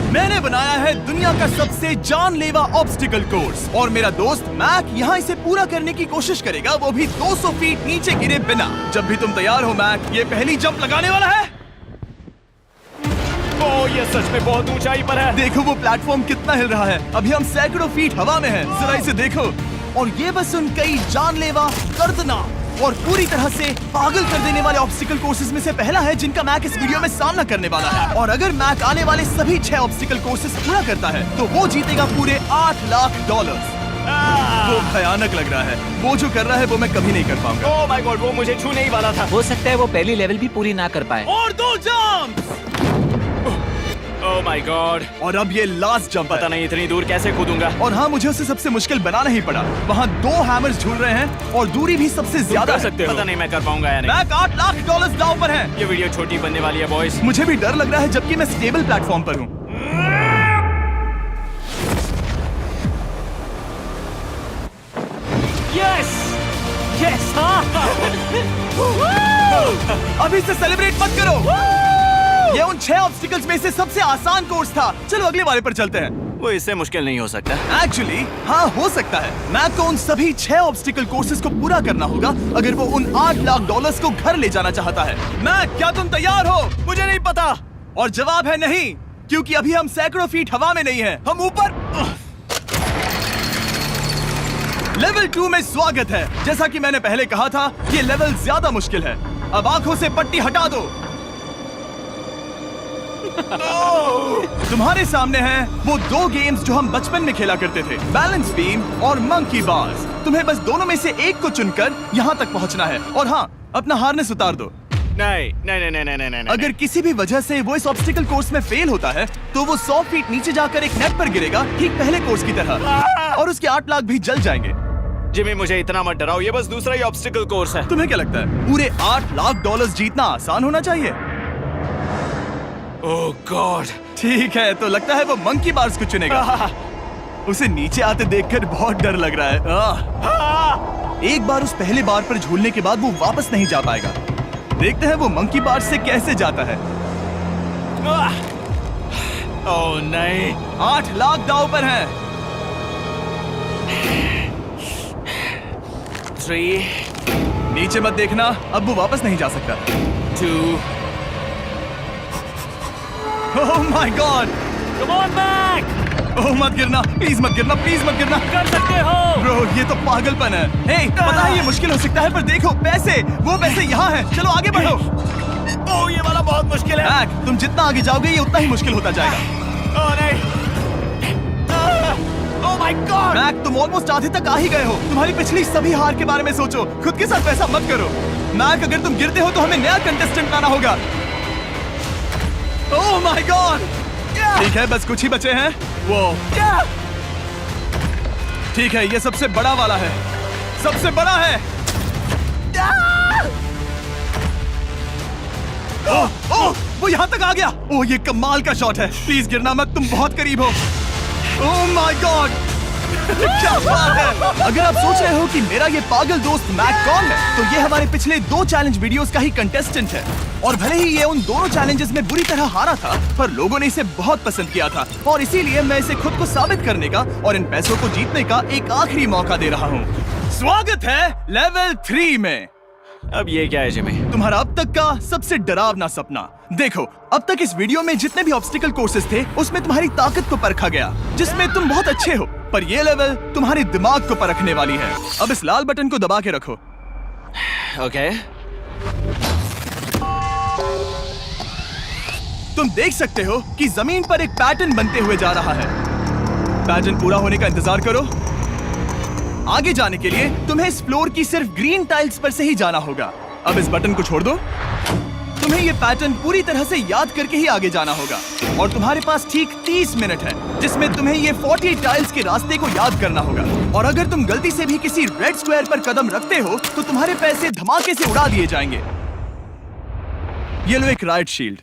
मैंने बनाया है दुनिया का सबसे जानलेवा ऑब्स्टिकल कोर्स और मेरा दोस्त मैक यहाँ इसे पूरा करने की कोशिश करेगा, वो भी 200 फीट नीचे गिरे बिना। जब भी तुम तैयार हो मैक, ये पहली जंप लगाने वाला है। ओह, ये सच में बहुत ऊंचाई पर है। देखो वो प्लेटफॉर्म कितना हिल रहा है। अभी हम सैकड़ों फीट हवा में हैं। जरा इसे देखो। और ये बस उन कई जानलेवा, दर्दनाक और पूरी तरह से पागल कर देने वाले ऑब्स्टिकल कोर्सेज में से पहला है जिनका मैक इस वीडियो में सामना करने वाला है। और अगर मैक आने वाले सभी 6 ऑब्स्टिकल कोर्सेज पूरा करता है तो वो जीतेगा पूरे $8 लाख। वो भयानक लग रहा है। वो जो कर रहा है वो मैं कभी नहीं कर पाऊंगा। ओह माय गॉड, वो मुझे छूने ही वाला था। हो सकता है वो पहली लेवल भी पूरी ना कर पाए। और 2 जंप। Oh my God. और अब ये लास्ट जंप पता नहीं इतनी दूर कैसे कूदूंगा। और हाँ, मुझे उसे सबसे मुश्किल बनाना ही पड़ा। वहाँ 2 हैमर्स झूल रहे हैं और दूरी भी सबसे ज्यादा कर सकते हो। पता नहीं मैं कर पाऊंगा या नहीं। मैक $8 लाख दांव पर है। ये वीडियो छोटी बनने वाली है बॉयज। मुझे भी डर लग रहा है जबकि मैं स्टेबल प्लेटफॉर्म पर हूँ। Yes yes. अभी से सेलिब्रेट मत करो। ये उन 6 ऑब्स्टिकल्स में से सबसे आसान कोर्स था। चलो अगले वाले पर चलते हैं। वो इससे मुश्किल नहीं हो सकता। एक्चुअली हाँ, हो सकता है। मैक को उन सभी 6 ऑब्स्टिकल कोर्सेज को पूरा करना होगा अगर वो उन $8 लाख को घर ले जाना चाहता है। मैक, क्या तुम तैयार हो? मुझे नहीं पता। और जवाब है नहीं, क्योंकि अभी हम सैकड़ों फीट हवा में नहीं हैं। हम ऊपर। लेवल 2 में स्वागत है। जैसा कि मैंने पहले कहा था, ये लेवल ज्यादा मुश्किल है। अब आंखों से पट्टी हटा दो। तुम्हारे सामने हैं वो 2 गेम्स जो हम बचपन में खेला करते थे, बैलेंस बीम और मंकी बार्स। तुम्हें बस दोनों में से एक को चुनकर यहाँ तक पहुँचना है। और हाँ, अपना हार्नेस उतार दो। नहीं नहीं नहीं नहीं नहीं नहीं। अगर किसी भी वजह से वो इस ऑब्स्टिकल कोर्स में फेल होता है तो वो 100 फीट नीचे जाकर एक नेट पर गिरेगा, ठीक पहले कोर्स की तरह। और उसके 8 लाख भी जल जाएंगे। जिमी, मुझे इतना मत डराओ। ये बस दूसरा ही ऑब्स्टिकल कोर्स है। तुम्हें क्या लगता है पूरे $8 लाख जीतना आसान होना चाहिए? ओह गॉड। ठीक है, तो लगता है वो मंकी बार्स को चुनेगा। उसे नीचे आते देखकर बहुत डर लग रहा है। एक बार उस पहले बार पर झूलने के बाद वो वापस नहीं जा पाएगा। देखते हैं वो मंकी बार्स से कैसे जाता है। ओह नहीं। 8 लाख दांव पर हैं। 3 नीचे मत देखना, अब वो वापस नहीं जा सकता। 2 oh my God. Come on Mac. Oh मत गिरना, प्लीज मत गिरना, प्लीज मत गिरना। कर सकते हो। ब्रो, ये तो पागलपन है। हे, पता है ये मुश्किल हो सकता है, पर देखो पैसे, वो पैसे यहाँ हैं। चलो आगे बढ़ो। ओह, ये वाला बहुत मुश्किल है। मैक, तुम जितना आगे जाओगे ये उतना ही मुश्किल होता जाएगा। ओह नहीं। ओह माय गॉड। मैक, तुम ऑलमोस्ट आधे तक आ ही गए हो। तुम्हारी पिछली सभी हार के बारे में सोचो। खुद के साथ वैसा मत करो। मैक, अगर तुम गिरते हो तो हमें नया कंटेस्टेंट लाना होगा। ओह माय गॉड। ठीक है, बस कुछ ही बचे हैं। वो ठीक है, ये सबसे बड़ा वाला है। सबसे बड़ा है। ओह ओह, वो यहाँ तक आ गया। ओह, ये कमाल का शॉट है। प्लीज गिरना मत, तुम बहुत करीब हो। Oh my God. क्या बात है। अगर आप सोच रहे हो कि मेरा ये पागल दोस्त मैक कौन है, तो ये हमारे पिछले 2 चैलेंज वीडियोस का ही कंटेस्टेंट है। और भले ही ये उन दोनों चैलेंजेस में बुरी तरह हारा था, पर लोगों ने इसे बहुत पसंद किया था और इसीलिए मैं इसे खुद को साबित करने का और इन पैसों को जीतने का एक आखिरी मौका दे रहा हूँ। स्वागत है लेवल 3 में। अब ये क्या है जिमी? तुम्हारा अब तक का सबसे डरावना सपना। देखो, अब तक इस वीडियो में जितने भी ऑब्स्टिकल कोर्सेज थे उसमें तुम्हारी ताकत को परखा गया, जिसमें तुम बहुत अच्छे हो। पर ये लेवल तुम्हारे दिमाग को परखने वाली है। अब इस लाल बटन को दबा के रखो। ओके। तुम देख सकते हो कि जमीन पर एक पैटर्न बनते हुए जा रहा है। पैटर्न पूरा होने का इंतजार करो। आगे जाने के लिए तुम्हें इस फ्लोर की सिर्फ ग्रीन टाइल्स पर से ही जाना होगा। अब इस बटन को छोड़ दो। तुम्हें ये पैटर्न पूरी तरह से याद करके ही आगे जाना होगा और तुम्हारे पास ठीक 30 मिनट है जिसमें तुम्हें ये 40 टाइल्स के रास्ते को याद करना होगा। और अगर तुम गलती से भी किसी रेड स्क्वायर पर कदम रखते हो तो तुम्हारे पैसे धमाके से उड़ा दिए जाएंगे। ये लो एक right shield.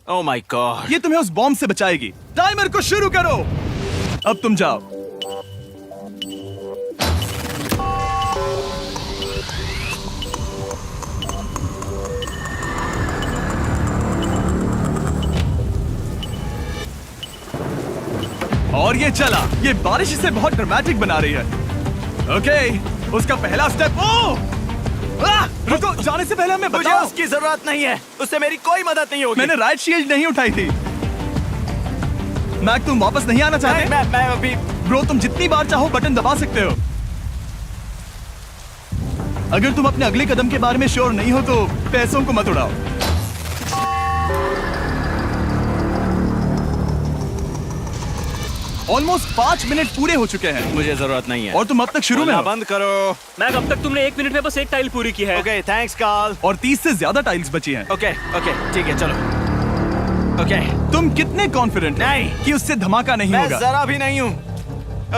Oh my God. ये तुम्हें उस बॉम्ब से बचाएगी। टाइमर को शुरू करो। अब तुम जाओ। और ये चला। ये बारिश इसे बहुत ड्रामेटिक बना रही है। ओके, उसका पहला स्टेप। रुको, जाने से पहले हमें मुझे बताओ। उसकी जरूरत नहीं है, उससे मेरी कोई मदद नहीं होगी। मैंने राइट शील्ड नहीं उठाई थी। मैक, तुम वापस नहीं आना चाहते? मैं अभी ब्रो, तुम जितनी बार चाहो बटन दबा सकते हो। अगर तुम अपने अगले कदम के बारे में श्योर नहीं हो तो पैसों को मत उड़ाओ। ऑलमोस्ट 5 मिनट पूरे हो चुके हैं मुझे जरूरत नहीं है। और तुम अब तक शुरू में बोलना हो। बंद करो। मैक, अब तक तुमने 1 मिनट में बस एक टाइल पूरी की है। Okay, thanks Karl. और 30 से ज्यादा टाइल्स बची हैं। ओके ओके, ठीक है, चलो। ओके, तुम कितने कॉन्फिडेंट हो नहीं। कि उससे धमाका नहीं मैं होगा? जरा भी नहीं हूँ।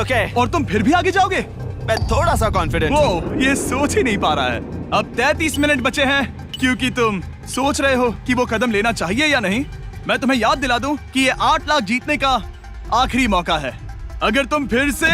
ओके, और तुम फिर भी आगे जाओगे? मैं थोड़ा सा कॉन्फिडेंट हूँ। वो ये सोच ही नहीं पा रहा है। अब 33 मिनट बचे हैं क्योंकि तुम सोच रहे हो कि वो कदम लेना चाहिए या नहीं। मैं तुम्हें याद दिला दूं कि ये 8 लाख जीतने का आखिरी मौका है। अगर तुम फिर से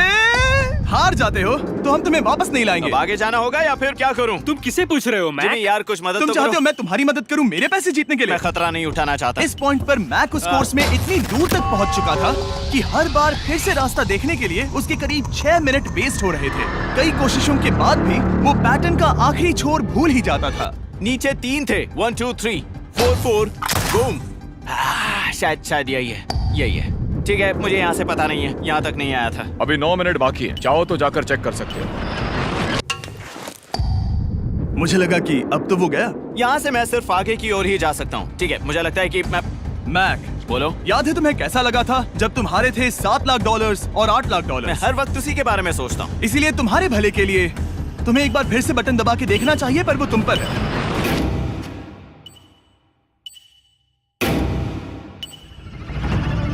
हार जाते हो तो हम तुम्हें वापस नहीं लाएंगे। अब आगे जाना होगा या फिर क्या करूँ? तुम किसे पूछ रहे हो, मैक? जिमी यार, कुछ मदद तुम तो चाहते करो। हो मैं तुम्हारी मदद करूं मेरे पैसे जीतने के लिए? मैं खतरा नहीं उठाना चाहता। इस पॉइंट पर मैक उस कोर्स में इतनी दूर तक पहुंच चुका था कि हर बार फिर से रास्ता देखने के लिए उसके करीब 6 मिनट वेस्ट हो रहे थे। कई कोशिशों के बाद भी वो पैटर्न का आखिरी छोर भूल ही जाता था। नीचे 3 थे। 1 2 3 4 4 बूम। शायद यही है। ठीक है, मुझे यहाँ से पता नहीं है, यहाँ तक नहीं आया था। अभी 9 मिनट बाकी है, चाहो तो जाकर चेक कर सकते हो। मुझे लगा कि अब तो वो गया। यहाँ से मैं सिर्फ आगे की ओर ही जा सकता हूँ। ठीक है, मुझे लगता है कि मैं मैक, बोलो। याद है तुम्हें कैसा लगा था जब तुम हारे थे $7 लाख और $8 लाख? मैं हर वक्त उसी के बारे में सोचता हूँ। इसीलिए तुम्हारे भले के लिए तुम्हें एक बार फिर से बटन दबा के देखना चाहिए, पर वो तुम पर है।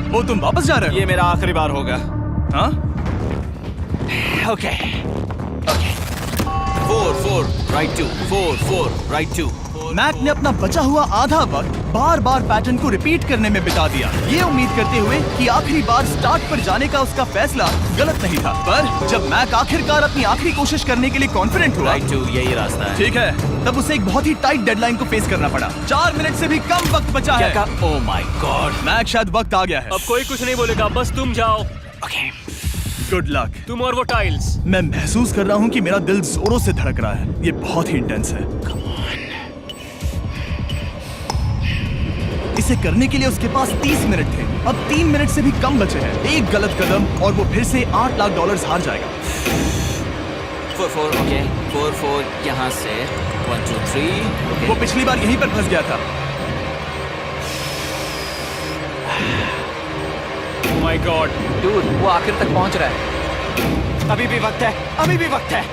वो तुम वापस जा रहे हो? ये मेरा आखिरी बार होगा। हाँ? Okay 4 4 right 2 4 4 right 2। मैक ने अपना बचा हुआ आधा वक्त बार बार पैटर्न को रिपीट करने में बिता दिया, ये उम्मीद करते हुए कि आखिरी बार स्टार्ट पर जाने का उसका फैसला गलत नहीं था। पर जब मैक आखिरकार अपनी आखिरी कोशिश करने के लिए कॉन्फिडेंट हुआ, राइट 2 यही रास्ता है। ठीक है, तब उसे एक बहुत ही टाइट डेडलाइन को फेस करना पड़ा। 4 मिनट से भी कम वक्त बचा क्या है। कहा? ओह माय गॉड। मैक, शायद वक्त आ गया है। अब कोई कुछ नहीं बोलेगा, बस तुम जाओ। Okay, good luck. तुम और वो टाइल्स। मैं महसूस कर रहा हूँ कि मेरा दिल जोरों से धड़क रहा है। ये बहुत ही इंटेंस है। इसे करने के लिए उसके पास 30 मिनट थे। अब 3 मिनट से भी कम बचे हैं। एक गलत कदम और वो फिर से $8 लाख हार जाएगा। 4 4 ओके 4 4 यहाँ से 1 2 3। वो पिछली बार यहीं पर फंस गया था। ओह माय गॉड, डूड, वो आखिर तक पहुंच रहा है। अभी भी वक्त है, अभी भी वक्त है।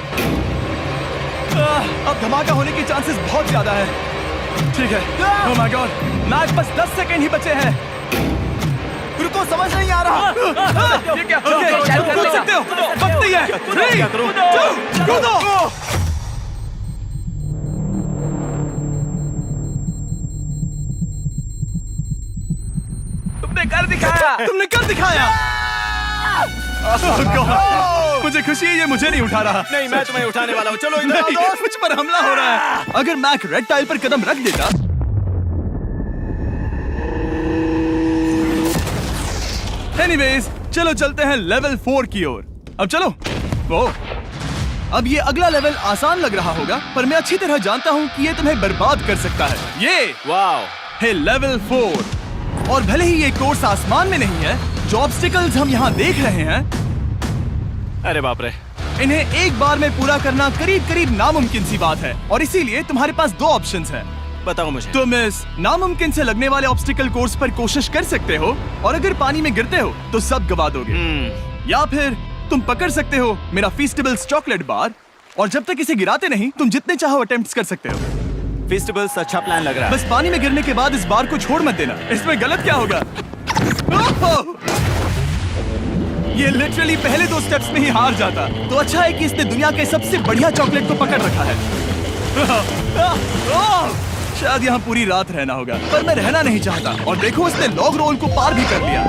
अब धमाका होने के चांसेस बहुत ज्यादा है। ठीक है। ओह माय गॉड, मैच बस 10 सेकंड ही बचे हैं। रुको, समझ नहीं आ रहा। ये क्या? ओके, कूद सकते हो। वक्त ही है। 3 क्या करूं? 2 कूदो। तुमने कर दिखाया। तुमने कर दिखाया। Oh God, मुझे खुशी है ये मुझे नहीं उठा रहा। नहीं, मैं तुम्हें उठाने वाला हूँ। चलो इधर आओ नहीं, दोस्त। मुझ पर हमला हो रहा है। अगर मैक रेड टाइल पर कदम रख देता। एनीवेज, चलो चलते हैं लेवल 4 की ओर। अब चलो। वो अब ये अगला लेवल आसान लग रहा होगा, पर मैं अच्छी तरह जानता हूँ कि ये तुम्हें बर्बाद कर सकता है। ये वाओ, है लेवल 4। और भले ही ये कोर्स आसमान में नहीं है, जो ऑब्स्टिकल्स हम यहाँ देख रहे हैं, अरे बाप रे। इन्हें एक बार में पूरा करना करीब करीब नामुमकिन सी बात है। और इसीलिए तुम्हारे पास 2 ऑप्शंस हैं। बताओ मुझे। तुम इस नामुमकिन से लगने वाले ऑब्स्टिकल कोर्स पर कोशिश कर सकते हो, और अगर पानी में गिरते हो तो सब गवा दोगे। या फिर तुम पकड़ सकते हो मेरा फीस्टेबल्स चॉकलेट बार, और जब तक इसे गिराते नहीं तुम जितने चाहो अटेम्प्ट्स कर सकते हो। फेस्टिवल्स अच्छा प्लान लग रहा है। बस पानी में गिरने के बाद इस बार को छोड़ मत देना। इसमें गलत क्या होगा? ओह! ये लिटरली पहले 2 स्टेप्स में ही हार जाता। तो अच्छा है कि इसने दुनिया के सबसे बढ़िया चॉकलेट को पकड़ रखा है। शायद यहाँ पूरी रात रहना होगा, पर मैं रहना नहीं चाहता। और देखो, इसने लॉग रोल को पार भी कर लिया।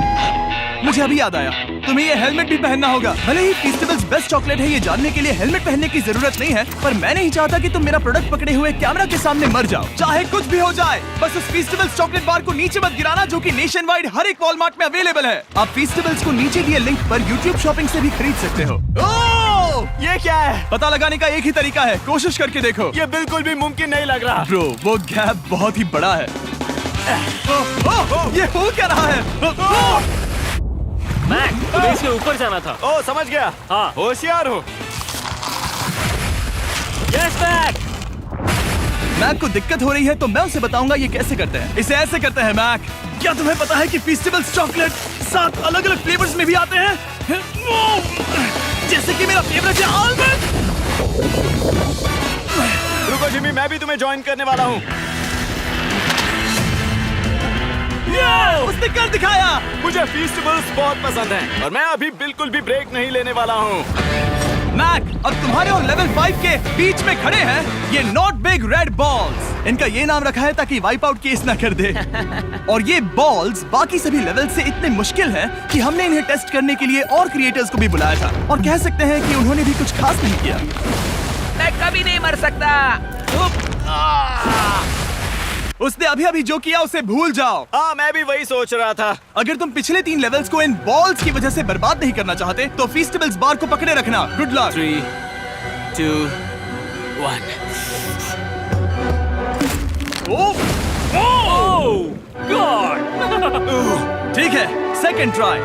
मुझे अभी याद आया, तुम्हें ये हेलमेट भी पहनना होगा। भले ही फीस्टेबल्स बेस्ट चॉकलेट है ये जानने के लिए हेलमेट पहनने की जरूरत नहीं है, पर मैं नहीं चाहता कि तुम मेरा प्रोडक्ट पकड़े हुए कैमरा के सामने मर जाओ। चाहे कुछ भी हो जाए, बस उस फीस्टेबल्स चॉकलेट बार को नीचे मत गिराना, जो कि नेशन वाइड हर एक वॉलमार्ट में अवेलेबल है। आप फीस्टेबल्स को नीचे दिए लिंक पर यूट्यूब शॉपिंग से भी खरीद सकते हो। ये क्या है? पता लगाने का एक ही तरीका है, कोशिश करके देखो। ये बिल्कुल भी मुमकिन नहीं लग रहा। ब्रो, वो गैप बहुत ही बड़ा है। ये हो क्या रहा है? मैक, तुम्हें इसके ऊपर जाना था। ओ, समझ गया। हाँ। होशियार हो। Yes Mac. मैक को दिक्कत हो रही है तो मैं उसे बताऊंगा ये कैसे करते हैं। इसे ऐसे करते हैं मैक। क्या तुम्हें पता है कि फीस्टेबल्स चॉकलेट 7 अलग अलग फ्लेवर्स में भी आते हैं? जैसे कि मेरा फेवरेट है आलमंड। रुको जिमी, मैं भी तुम्हें ज्वाइन करने वाला हूँ। उसने कर दिखाया। मुझे फीस्टेबल्स बहुत पसंद हैं और मैं अभी बिल्कुल भी ब्रेक नहीं लेने वाला हूँ। मैक, अब तुम्हारे और लेवल 5 के बीच में खड़े हैं ये नॉट बिग रेड बॉल्स। इनका ये नाम रखा है ताकि वाइप आउट केस ना कर दे। और ये बॉल्स बाकी सभी लेवल से इतने मुश्किल हैं कि हमने इन्हें टेस्ट करने के लिए और क्रिएटर्स को भी बुलाया था, और कह सकते हैं कि उन्होंने भी कुछ खास नहीं किया। मैं कभी नहीं मर सकता। उसने अभी अभी जो किया उसे भूल जाओ। हाँ, मैं भी वही सोच रहा था। अगर तुम पिछले 3 लेवल्स को इन बॉल्स की वजह से बर्बाद नहीं करना चाहते तो फीस्टेबल्स बार को पकड़े रखना। Good luck. 3, 2, 1। ओह गॉड। ठीक है, second try,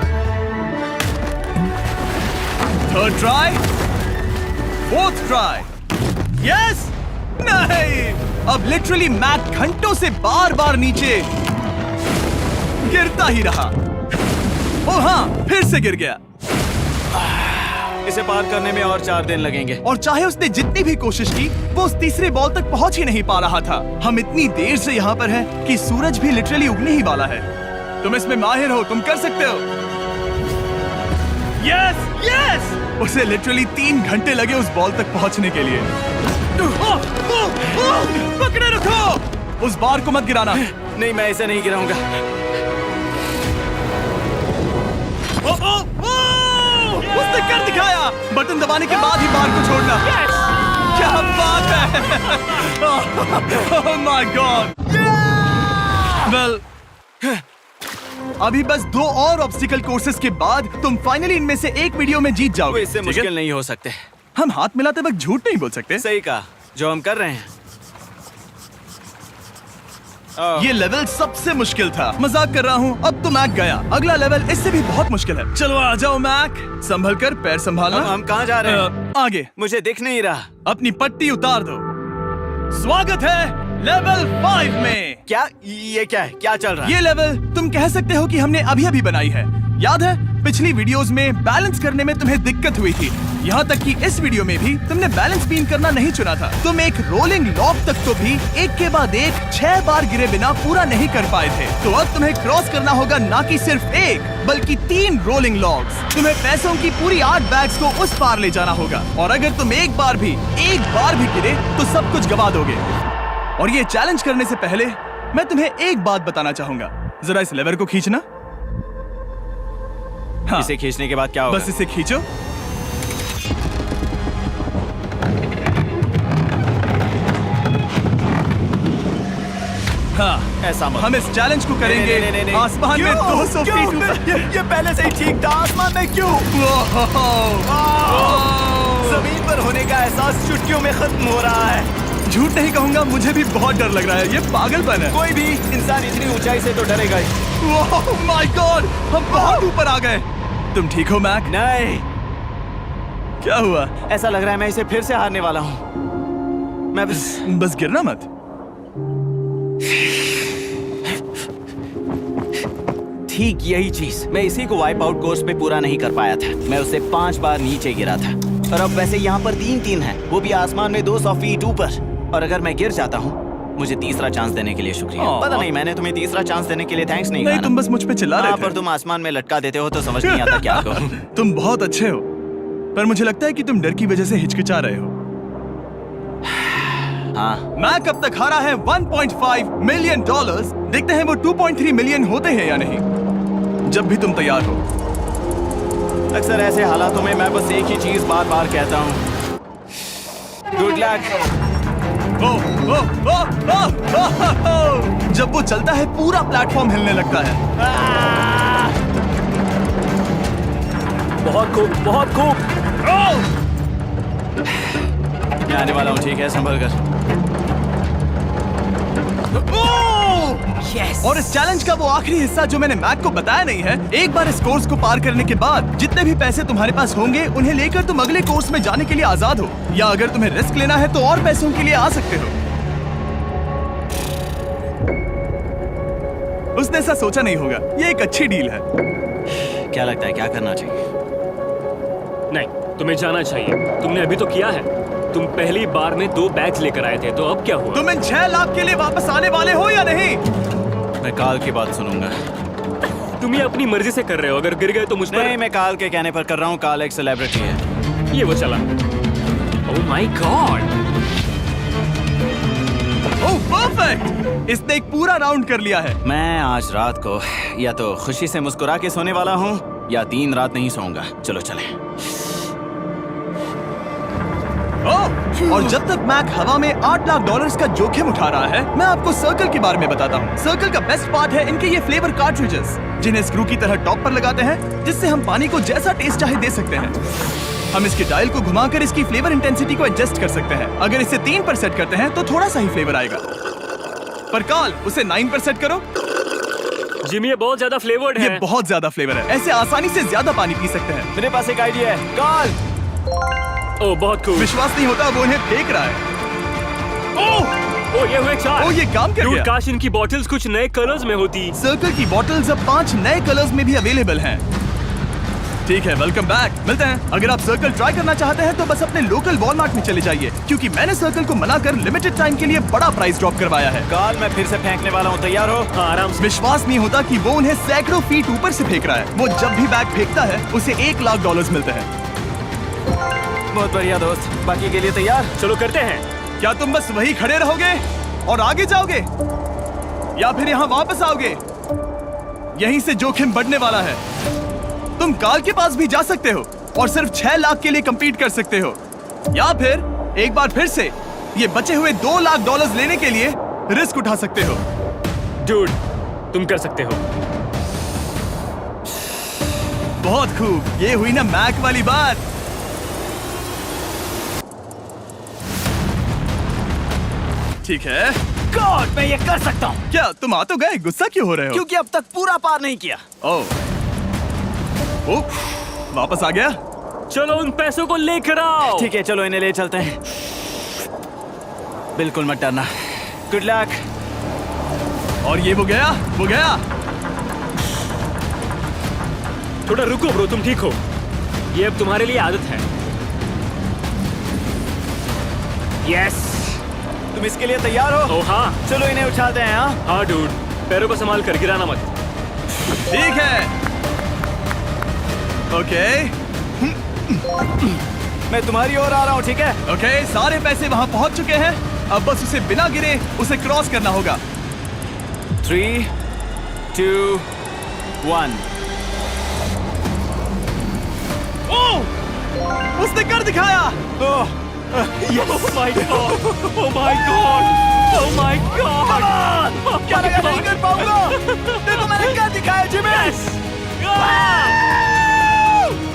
third try, fourth try. Yes, नहीं, अब लिटरली मैक घंटों से बार बार नीचे गिरता ही रहा। ओ हाँ, फिर से गिर गया। इसे पार करने में और 4 दिन लगेंगे। और चाहे उसने जितनी भी कोशिश की, वो उस तीसरे बॉल तक पहुंच ही नहीं पा रहा था। हम इतनी देर से यहाँ पर हैं कि सूरज भी लिटरली उगने ही वाला है। तुम इसमें माहिर हो, तुम कर सकते हो। Yes, yes! उसे लिटरली 3 घंटे लगे उस बॉल तक पहुंचने के लिए। पकड़े रखो, उस बार को मत गिराना। नहीं, मैं इसे नहीं गिराऊंगा। उसने कर दिखाया। बटन दबाने के बाद ही बार को छोड़ना। क्या बात है। ओह माय गॉड। वेल, अभी बस 2 और ऑब्स्टिकल कोर्सेस के बाद तुम फाइनली इनमें से एक वीडियो में जीत वो जाओगे। इससे ठीक है? मुश्किल नहीं हो सकते। हम हाथ मिलाते वक्त झूठ नहीं बोल सकते। सही कहा, जो हम कर रहे हैं। ये लेवल सबसे मुश्किल था। मजाक कर रहा हूँ, अब तो मैक गया। अगला लेवल इससे भी बहुत मुश्किल है। चलो आ जाओ मैक, संभल कर, पैर संभालना। अब हम कहाँ जा रहे हैं? आगे। मुझे दिख नहीं रहा। अपनी पट्टी उतार दो। स्वागत है लेवल 5 में। क्या ये क्या है? क्या चल रहा है? ये लेवल तुम कह सकते हो कि हमने अभी अभी बनाई है। याद है पिछली वीडियोस में बैलेंस करने में तुम्हें दिक्कत हुई थी, यहाँ तक कि इस वीडियो में भी तुमने बैलेंस बीम करना नहीं चुना था। तुम एक रोलिंग लॉक तक तो भी एक के बाद एक 6 बार गिरे बिना पूरा नहीं कर पाए थे। तो अब तुम्हें क्रॉस करना होगा ना कि सिर्फ एक, बल्कि 3 रोलिंग लॉक्स। तुम्हें पैसों की पूरी 8 बैग्स को उस पार ले जाना होगा, और अगर तुम एक बार भी गिरे तो सब कुछ गवा दोगे। और ये चैलेंज करने से पहले मैं तुम्हें एक बात बताना चाहूंगा। जरा इस लेवर को खींचना। हाँ, इसे खींचने के बाद क्या होगा? बस इसे खींचो। हाँ, ऐसा मत। हम इस चैलेंज को करेंगे नहीं। आसमान में क्यों? 200 क्यों? फीट ऊपर। ये पहले से ही ठीक था। आसमान में क्यों? जमीन पर होने का एहसास चुटकियों में खत्म हो रहा है। झूठ नहीं कहूंगा, मुझे भी बहुत डर लग रहा है। ये पागलपन है। कोई भी इंसान इतनी ऊंचाई से तो डरेगा ही। ओह माय गॉड, हम बहुत ऊपर आ गए। तुम ठीक हो मैक? नहीं, क्या हुआ? ऐसा लग रहा है मैं इसे फिर से हारने वाला हूँ। मैं बस गिरना मत। ठीक यही चीज मैं इसी को वाइप आउट कोर्स पे पूरा नहीं कर पाया था। मैं उससे 5 बार नीचे गिरा था, और अब वैसे यहाँ पर 3-3 है, वो भी आसमान में 200 फीट ऊपर। और अगर मैं गिर जाता हूँ, मुझे तीसरा चांस देने के लिए शुक्रिया। पता नहीं मैंने तुम्हें तीसरा चांस देने के लिए थैंक्स नहीं कहा नहीं, ना। तुम बस मुझ पे चिल्ला रहे थे। पर तुम आसमान में लटका देते हो तो समझ नहीं आता क्या करूं। तुम बहुत अच्छे हो, पर मुझे लगता है कि तुम डर की वजह से हिचकिचा रहे हो। हाँ, मैक अब तक हारा है $1.5 मिलियन। देखते हैं वो 2.3 मिलियन होते हैं या नहीं। जब भी तुम तैयार हो। अक्सर ऐसे हालातों में मैं बस एक ही चीज बार बार कहता हूँ, गुड लक। ओ, ओ, ओ, ओ, ओ, ओ, ओ। जब वो चलता है पूरा प्लेटफॉर्म हिलने लगता है। बहुत खूब, बहुत खूब। मैं आने वाला हूँ, ठीक है, संभल कर। Yes. और इस चैलेंज का वो आखिरी हिस्सा जो मैंने मैक को बताया नहीं है, एक बार इस कोर्स को पार करने के बाद जितने भी पैसे तुम्हारे पास होंगे उन्हें लेकर तुम अगले कोर्स में जाने के लिए आजाद हो, या अगर तुम्हें रिस्क लेना है तो और पैसों के लिए आ सकते हो। उसने ऐसा सोचा नहीं होगा, ये एक अच्छी डील है। क्या लगता है क्या करना चाहिए? नहीं, तुम्हें जाना चाहिए। तुमने अभी तो किया है। तुम पहली बार में 2 बैग्स लेकर आए थे, तो अब क्या हुआ? तुम इन 6 लाख के लिए वापस आने वाले हो या नहीं? मैं काल की बात सुनूंगा। तुम ये अपनी मर्जी से कर रहे हो। अगर गिर गए तो मुझ पर। नहीं, मैं काल के कहने पर कर रहा हूँ। काल एक सेलिब्रिटी है। ये वो चला। ओह माय गॉड। ओह परफेक्ट, इसने एक पूरा राउंड कर लिया है। मैं आज रात को या तो खुशी से मुस्कुरा के सोने वाला हूँ या 3 रात नहीं सोऊंगा। चलो चलें। ओह, और जब तक मैक हवा में $8 लाख का जोखिम उठा रहा है, मैं आपको सर्कल के बारे में बताता हूँ। सर्कल का बेस्ट पार्ट है इनके ये फ्लेवर कार्ट्रिजेस, जिन्हें स्क्रू की तरह टॉप पर लगाते हैं, जिससे हम पानी को जैसा टेस्ट चाहे दे सकते हैं। हम इसके डायल को घुमाकर इसकी फ्लेवर इंटेंसिटी को एडजस्ट कर सकते हैं। अगर इसे 3 पर सेट करते हैं तो थोड़ा सा ही फ्लेवर आएगा, पर काल उसे 9 पर सेट करो। जिमी, ये बहुत ज्यादा फ्लेवर्ड है। ये बहुत ज्यादा फ्लेवर है, ऐसे आसानी से ज्यादा पानी पी सकते हैं। मेरे पास एक आइडिया है। काल, ओह बहुत खूब। विश्वास नहीं होता, वो उन्हें फेंक रहा है। ओह, ओह ये हुए 4। ओह, ये काम कर Dude, गया। काश इनकी बॉटल्स कुछ नए कलर्स में होती। सर्कल की बॉटल्स अब 5 नए कलर्स में भी अवेलेबल हैं। ठीक है, वेलकम बैक, मिलते हैं। अगर आप सर्कल ट्राई करना चाहते हैं तो बस अपने लोकल वॉलमार्ट में चले जाइए, क्योंकि मैंने सर्कल को मना कर लिमिटेड टाइम के लिए बड़ा प्राइस ड्रॉप करवाया है। काल, मैं फिर से फेंकने वाला हूँ। तैयार हो? हाँ, आराम से। विश्वास नहीं होता कि वो उन्हें सैकड़ों फीट ऊपर से फेंक रहा है। वो जब भी बैग फेंकता है उसे $1 लाख मिलते हैं। बहुत बढ़िया दोस्त, बाकी के लिए तैयार? चलो करते हैं। क्या तुम बस वही खड़े रहोगे और आगे जाओगे, या फिर यहाँ वापस आओगे? यहीं से जोखिम बढ़ने वाला है। तुम काल के पास भी जा सकते हो और सिर्फ 6 लाख के लिए compete कर सकते हो, या फिर एक बार फिर से ये बचे हुए $2 लाख लेने के लिए रिस्क उठा सकते हो। Dude, तुम कर सकते हो। बहुत खूब, ये हुई ना मैक वाली बात। ठीक है। गॉड, मैं ये कर सकता हूँ। क्या तुम आ तो गए, गुस्सा क्यों हो रहे हो? क्योंकि अब तक पूरा पार नहीं किया। ओह, वापस आ गया। चलो उन पैसों को लेकर आओ। ठीक है, चलो इन्हें ले चलते हैं। बिल्कुल मत डरना। Good luck. और ये वो गया। थोड़ा रुको ब्रो, तुम ठीक हो। ये अब तुम्हारे लिए आदत है। यस। तुम इसके लिए तैयार हो? ओह हाँ। चलो इन्हें उठाते हैं। हाँ, हाँ डूड, पैरों को संभाल कर, गिराना मत। ठीक है। ओके, मैं तुम्हारी ओर आ रहा हूँ, ठीक है? ओके, सारे पैसे वहां पहुंच चुके हैं। अब बस उसे बिना गिरे उसे क्रॉस करना होगा। 3, 2, 1। ओह, उसने कर दिखाया। ओह, Oh my god! Oh my god! Oh my god! क्या लगा नहीं कर पाऊंगा? देखो मैंने क्या दिखाया जिमी।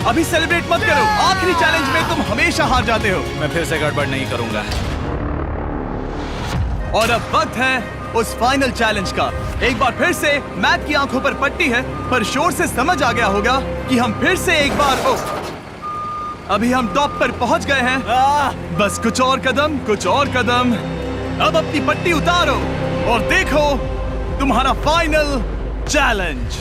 अभी सेलिब्रेट मत करो, आखिरी चैलेंज में तुम हमेशा हार जाते हो। मैं फिर से गड़बड़ नहीं करूंगा। और अब वक्त है उस फाइनल चैलेंज का। एक बार फिर से मैक की आंखों पर पट्टी है, पर शोर से समझ आ गया होगा कि हम फिर से एक बार अभी हम टॉप पर पहुंच गए हैं। बस कुछ और कदम। अब अपनी पट्टी उतारो और देखो तुम्हारा फाइनल चैलेंज।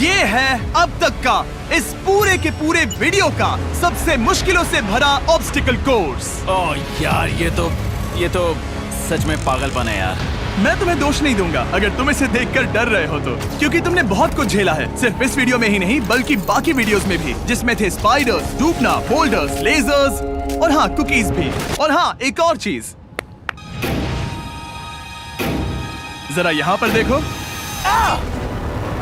ये है अब तक का इस पूरे के पूरे वीडियो का सबसे मुश्किलों से भरा ऑब्स्टिकल कोर्स। ओह यार, ये तो सच में पागलपन है यार। मैं तुम्हें दोष नहीं दूंगा अगर तुम इसे देखकर डर रहे हो तो, क्योंकि तुमने बहुत कुछ झेला है, सिर्फ इस वीडियो में ही नहीं बल्कि बाकी वीडियोस में भी, जिसमें थे स्पाइडर्स, डूबना, बोल्डर्स, लेजर्स और हाँ कुकीज भी। और हाँ, एक और चीज, जरा यहाँ पर देखो।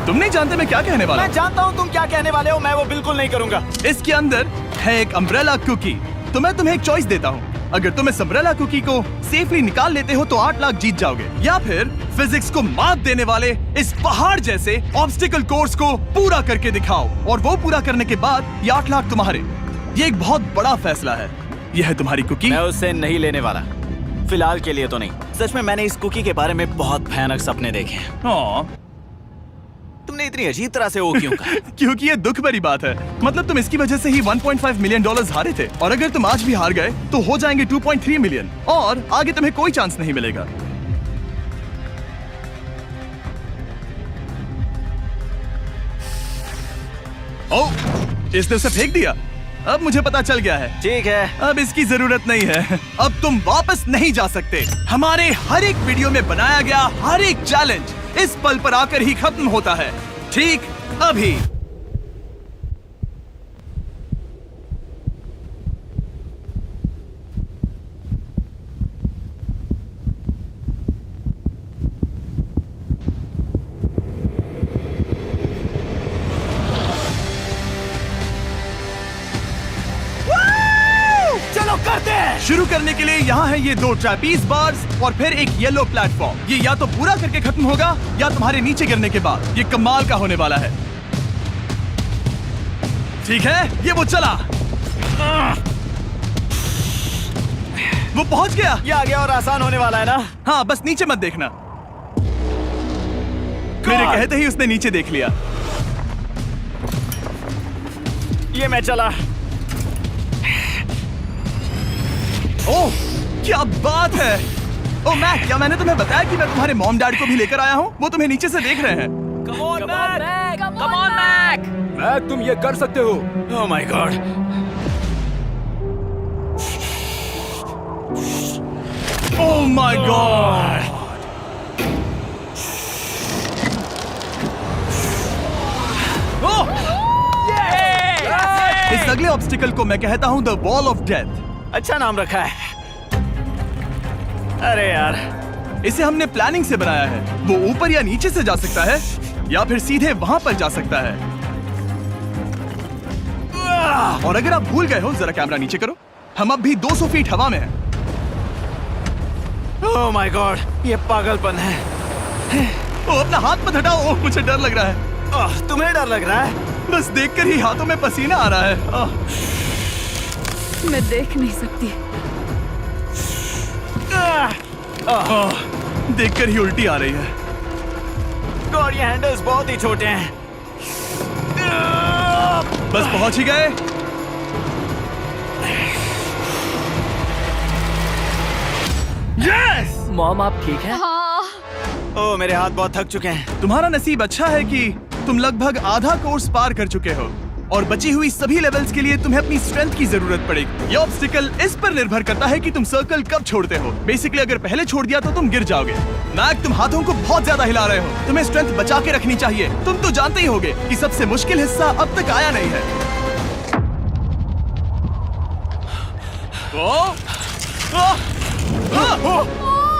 तुम नहीं जानते मैं क्या कहने वाला मैं जानता हूँ तुम क्या कहने वाले हो, मैं वो बिल्कुल नहीं करूंगा। हूँ। इसके अंदर है एक अम्ब्रेला कुकी। तो मैं तुम्हें एक चॉइस देता हूँ। अगर तुम इस अम्ब्रेला कुकी को सेफली निकाल लेते हो तो 8 लाख जीत जाओगे, या फिर फिजिक्स को मात देने वाले इस पहाड़ जैसे ऑब्स्टिकल कोर्स को पूरा करके दिखाओ, और वो पूरा करने के बाद ये 8 लाख तुम्हारे। ये एक बहुत बड़ा फैसला है। यह है तुम्हारी कुकी। मैं उससे नहीं लेने वाला, फिलहाल के लिए तो नहीं। सच में मैंने इस कुकी के बारे में बहुत भयानक सपने देखे हैं। हाँ, तुमने इतनी अजीब तरह से वो क्यों कहा? क्योंकि ये दुख भरी बात है। मतलब तुम इसकी वजह से ही 1.5 मिलियन डॉलर्स हारे थे, और अगर तुम आज भी हार गए तो हो जाएंगे 2.3 मिलियन, और आगे तुम्हें कोई चांस नहीं मिलेगा। ओह, इसने उसे फेंक दिया। अब मुझे पता चल गया है। ठीक है, अब इसकी जरूरत नहीं है। अब तुम वापस नहीं जा सकते। हमारे हर एक वीडियो में बनाया गया हर एक चैलेंज इस पल पर आकर ही खत्म होता है, ठीक अभी। चलो करते हैं। शुरू करने के लिए यहाँ है ये 2 ट्रैपीज बार्स और फिर एक येलो प्लेटफॉर्म। ये या तो पूरा करके खत्म होगा या तुम्हारे नीचे गिरने के बाद। ये कमाल का होने वाला है। ठीक है, ये वो चला। वो पहुंच गया। ये आगे और आसान होने वाला है ना? हाँ, बस नीचे मत देखना। मेरे कहते ही उसने नीचे देख लिया। ये मैं चला। ओह, क्या बात है। ओह मैक, क्या मैंने तुम्हें बताया कि मैं तुम्हारे मॉम डैड को भी लेकर आया हूँ? वो तुम्हें नीचे से देख रहे हैं। Come on Mac, come on Mac. Mac, तुम ये कर सकते हो। Oh my God. Oh my God. इस अगले ऑब्स्टिकल को मैं कहता हूँ द वॉल ऑफ डेथ। अच्छा नाम रखा है। अरे यार, इसे हमने प्लानिंग से बनाया है। वो ऊपर या नीचे से जा सकता है, या फिर सीधे वहां पर जा सकता है। और अगर आप भूल गए हो, जरा कैमरा नीचे करो। हम अब भी 200 फीट हवा में हैं। ओह माय गॉड, ये पागलपन है। ओ, अपना हाथ मत हटाओ। ओह, मुझे डर लग रहा है। ओह, तुम्हें डर लग रहा है? बस देखकर ही हाथों में पसीना आ रहा है। मैं देख नहीं सकती। देखकर ही उल्टी आ रही है। गॉड, ये हैंडल्स बहुत ही छोटे हैं। बस पहुंच ही गए। यस! मॉम, आप ठीक है? हाँ, ओह, मेरे हाथ बहुत थक चुके हैं। तुम्हारा नसीब अच्छा है कि तुम लगभग आधा कोर्स पार कर चुके हो, और बची हुई सभी लेवल्स के लिए तुम्हें अपनी स्ट्रेंथ की जरूरत पड़ेगी। ये ऑब्स्टिकल इस पर निर्भर करता है कि तुम सर्कल कब छोड़ते हो। बेसिकली अगर पहले छोड़ दिया तो तुम गिर जाओगे। मैक, तुम हाथों को बहुत ज्यादा हिला रहे हो। तुम्हें स्ट्रेंथ बचा के रखनी चाहिए। तुम तो जानते ही होगे कि सबसे मुश्किल हिस्सा अब तक आया नहीं है।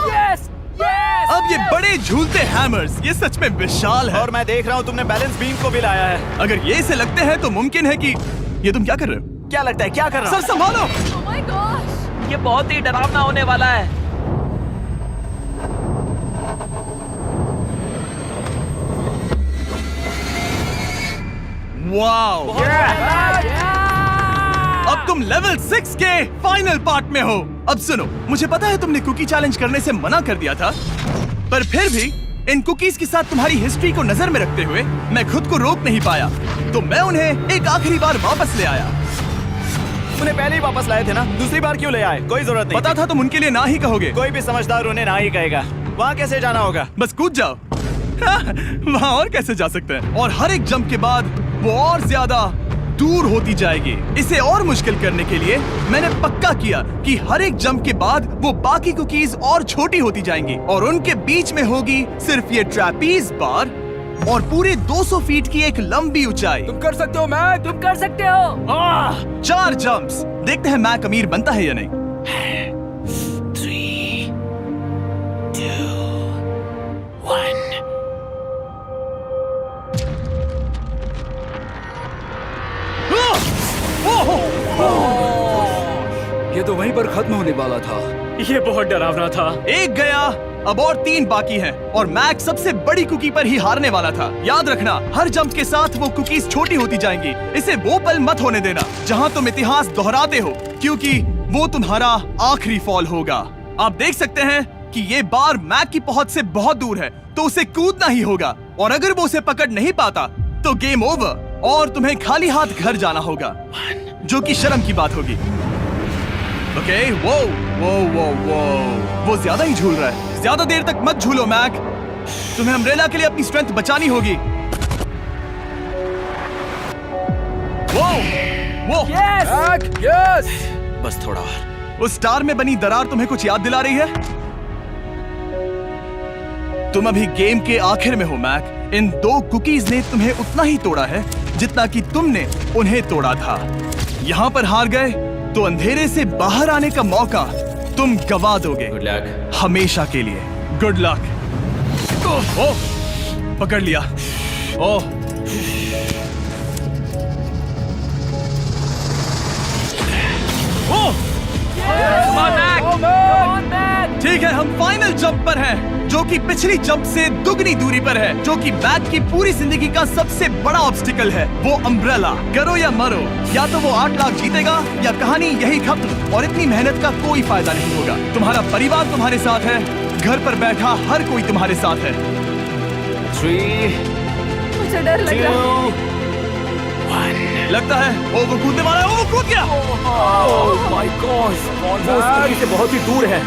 Yes, yes. अब ये बड़े झूलते हैमर्स, ये सच में विशाल है। और मैं देख रहा हूँ तुमने बैलेंस बीम को भी लाया है। अगर ये इसे लगते हैं तो मुमकिन है कि ये तुम क्या कर रहे हो? क्या लगता है, क्या कर रहा सर संभालो। oh my gosh! ये बहुत ही डरावना होने वाला है। वाओ! अब तुम लेवल 6 के फाइनल पार्ट में हो। अब सुनो, मुझे पता है तुमने कुकी चैलेंज करने से मना कर दिया था, पर फिर भी इन कुकीज के साथ तुम्हारी हिस्ट्री को नजर में रखते हुए मैं खुद को रोक नहीं पाया, तो मैं उन्हें एक आखिरी बार वापस ले आया। उन्हें पहले ही वापस लाए थे ना, दूसरी बार क्यों ले आए? कोई जरूरत नहीं। पता था तुम उनके लिए ना ही कहोगे। कोई भी समझदार उन्हें ना ही कहेगा। वहाँ कैसे जाना होगा? बस कूद जाओ। वहाँ और कैसे जा सकते हैं? और हर एक जंप के बाद वो और ज्यादा दूर होती जाएगी। इसे और मुश्किल करने के लिए मैंने पक्का किया कि हर एक जंप के बाद वो बाकी कुकीज और छोटी होती जाएंगी, और उनके बीच में होगी सिर्फ ये ट्रैपीज बार और पूरे 200 फीट की एक लंबी ऊंचाई। तुम कर सकते हो मैक। तुम कर सकते हो। 4 जंप्स। देखते हैं मैक अमीर बनता है या नहीं। 3, 2, 1। तो वहीं पर खत्म होने वाला था। ये बहुत डरावना था। एक गया, अब और 3 बाकी हैं और मैक सबसे बड़ी कुकी पर ही हारने वाला था। याद रखना, हर जंप के साथ वो कुकीज छोटी होती जाएंगी। इसे वो पल मत होने देना जहां तुम इतिहास दोहराते हो, क्योंकि वो तुम्हारा आखिरी फॉल होगा। आप देख सकते हैं कि ये बार मैक की पहुंच से बहुत दूर है, तो उसे कूदना ही होगा। और अगर वो उसे पकड़ नहीं पाता तो गेम ओवर और तुम्हें खाली हाथ घर जाना होगा, जो कि शर्म की बात होगी। ओके, वो ज्यादा ही झूल रहा है। ज्यादा देर तक मत झूलो मैक, तुम्हें अम्ब्रेला के लिए अपनी स्ट्रेंथ बचानी होगी। वो यस। बस थोड़ा और। उस स्टार में बनी दरार तुम्हें कुछ याद दिला रही है? तुम अभी गेम के आखिर में हो मैक। इन 2 कुकीज ने तुम्हें उतना ही तोड़ा है जितना कि तुमने उन्हें तोड़ा था। यहाँ पर हार गए तो अंधेरे से बाहर आने का मौका तुम गवा दोगे। Good luck. हमेशा के लिए। Good luck. ओह, पकड़ लिया। ओह, ठीक है, हम फाइनल जंप पर हैं, जो कि पिछली जंप से दुगनी दूरी पर है, जो कि मैक की पूरी जिंदगी का सबसे बड़ा ऑब्स्टिकल है, वो अम्ब्रेला। करो या मरो, या तो वो 8 लाख जीतेगा या कहानी यही खत्म और इतनी मेहनत का कोई फायदा नहीं होगा। तुम्हारा परिवार तुम्हारे साथ है, घर पर बैठा हर कोई तुम्हारे साथ है। 3, मुझे डर लग रहा है। 2, 1। लगता है वो कूदने वाला है। वो कूद गया। ओह माय गॉड, वो उस कुकी से बहुत ही दूर है।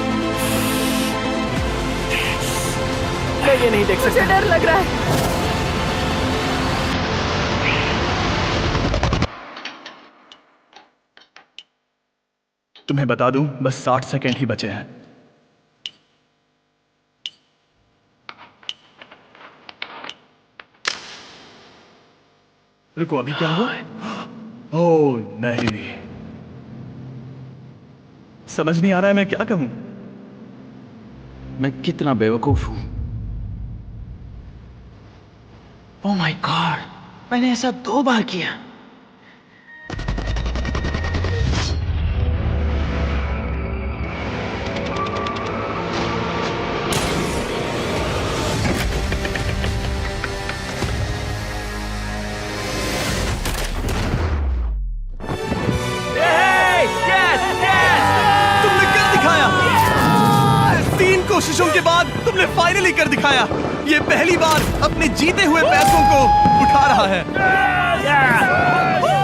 मैं ये नहीं देख मुझे सकता। डर लग रहा है। तुम्हें बता दूं, बस 60 सेकंड ही बचे हैं। रुको, अभी क्या हुआ? ओह नहीं, समझ नहीं आ रहा है मैं क्या कहूं। मैं कितना बेवकूफ हूं। ओह माय गॉड, मैंने ऐसा 2 बार किया। तुमने कर दिखाया। 3 कोशिशों के बाद तुमने फाइनली कर दिखाया। ये पहली बार अपने जीते हुए पैसों को उठा रहा है।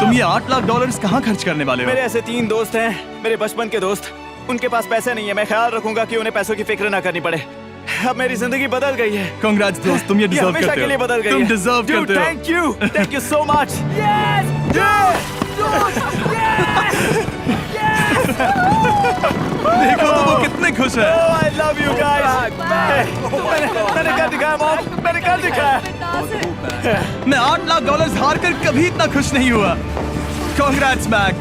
तुम ये $8 लाख कहाँ खर्च करने वाले हो? मेरे ऐसे 3 दोस्त हैं, मेरे बचपन के दोस्त। उनके पास पैसे नहीं है। मैं ख्याल रखूंगा कि उन्हें पैसों की फिक्र ना करनी पड़े। अब मेरी जिंदगी बदल गई है। कांग्रेट्स दोस्त, तुम ये डिजर्व हमेशा करते के लिए हो। बदल गई तुम है। डिजर्व करते हो। Thank you so much. देखो तो वो कितने खुश है। I love you guys. मैंने कर दिखाया मॉम, मैंने कर दिखाया। मैं $8 लाख हार कर कभी इतना खुश नहीं हुआ। Congrats Mac.